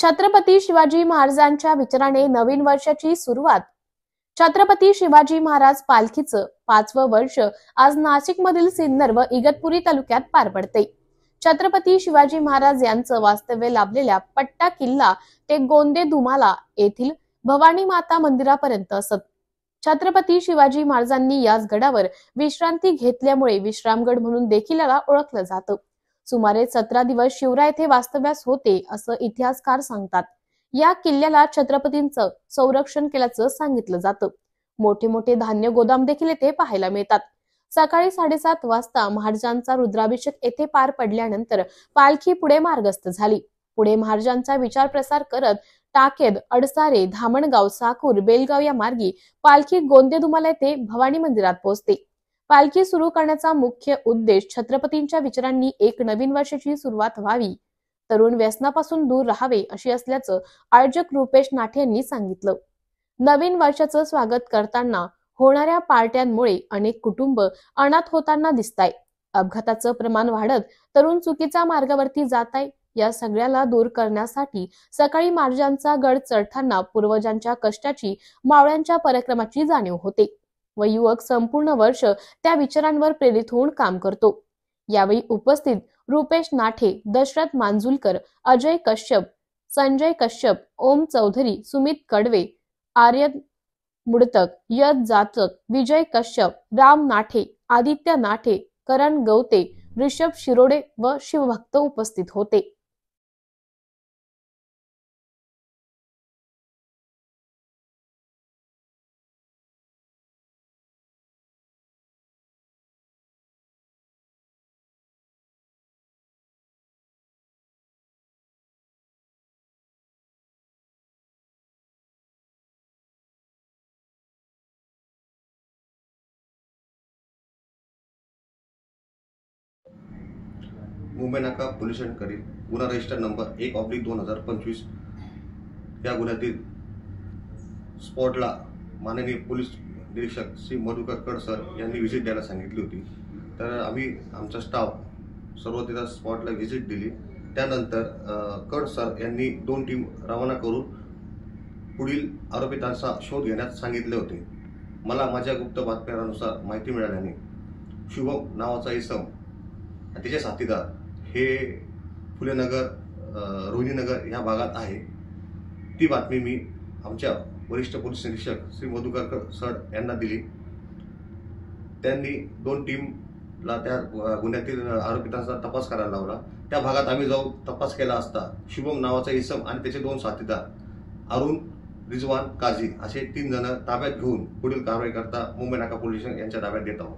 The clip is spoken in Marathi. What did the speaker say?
छत्रपती शिवाजी महाराजांच्या विचाराने नवीन वर्षाची सुरुवात। छत्रपती शिवाजी महाराज पालखीचं 5वं वर्ष आज नाशिकमधील सिन्नर व इगतपुरी तालुक्यात पार पडते। छत्रपती शिवाजी महाराज यांचं वास्तव्य लाभलेल्या पट्टा किल्ला ते गोंदे धुमाला येथील भवानी माता मंदिरापर्यंत असत। छत्रपती शिवाजी महाराजांनी याच गडावर विश्रांती घेतल्यामुळे विश्रामगड म्हणून देखील याला ओळखलं जातं। सुमारे 17 दिवस शिवराय येथे वास्तव्यास होते असं इतिहासकार सांगतात। या किल्ल्याला छत्रपतींचं संरक्षण केल्याचं सांगितलं जातं। मोठे मोठे धान्य गोदाम देखील येथे पाहायला मिळतात। सकाळी 7:30 वाजता महाराजांचा रुद्राभिषेक येथे पार पडल्यानंतर पालखी पुढे मार्गस्थ झाली। पुढे महाराजांचा विचार प्रसार करत टाकेद, अडसारे, धामणगाव, साकूर, बेलगाव या मार्गी पालखी गोंदे धुमाला येथे भवानी मंदिरात पोहोचते। पालखी सुरू करण्याचा मुख्य उद्देश छत्रपतींच्या विचारांनी एक नवीन वर्षाची सुरुवात व्हावी, तरुण व्यसनापासून दूर राहावे अशी असल्याचं आयोजक रुपेश नाठे यांनी सांगितलं। नवीन वर्षाचं स्वागत करताना होणाऱ्या पार्ट्यांमुळे अनेक कुटुंब अनाथ होताना दिसताय। अपघाताचं प्रमाण वाढत तरुण चुकीच्या मार्गावरती जात आहे। या सगळ्याला दूर करण्यासाठी सकाळी महाराजांचा गड चढताना पूर्वजांच्या कष्टाची, मावळ्यांच्या पराक्रमाची जाणीव होते व युवक संपूर्ण वर्ष त्या विचारांवर प्रेरित होऊन काम करतो। यावेळी उपस्थित रुपेश नाठे, दशरथ मांजुलकर, अजय कश्यप, संजय कश्यप, ओम चौधरी, सुमित कडवे, आर्यन मुडतक, यश जाचक, विजय कश्यप, राम नाठे, आदित्य नाठे, करण गवते, ऋषभ शिरोडे व शिवभक्त उपस्थित होते। मुंबई नाका पोलीस स्टेशनकडील गुन्हा रजिस्टर नंबर 1/2025 या गुन्ह्यातील स्पॉटला माननीय पोलीस निरीक्षक श्री मधुकर कड सर यांनी व्हिजिट द्यायला सांगितली होती। तर आम्ही आमचा स्टाफ सर्व तिथं स्पॉटला व्हिजिट दिली। त्यानंतर कड सर यांनी 2 टीम रवाना करून पुढील आरोपितांचा शोध घेण्यास सांगितले होते। मला माझ्या गुप्त बातम्यानुसार माहिती मिळाल्याने शुभम नावाचा इसम त्याचे साथीदार हे फुलेनगर, रोहिणीनगर या भागात आहे। ती बातमी मी आमच्या वरिष्ठ पोलीस निरीक्षक श्री मधुकर सर यांना दिली। त्यांनी 2 टीमला त्या गुन्ह्यातील आरोपितांचा तपास करायला लावला। त्या भागात आम्ही जाऊन तपास केला असता शुभम नावाचा इसम आणि त्याचे 2 साथीदार अरुण, रिजवान, काझी असे 3 जण ताब्यात घेऊन पुढील कारवाई करता मुंबई नाका पोलीस स्टेशन यांच्या ताब्यात देत आहोत।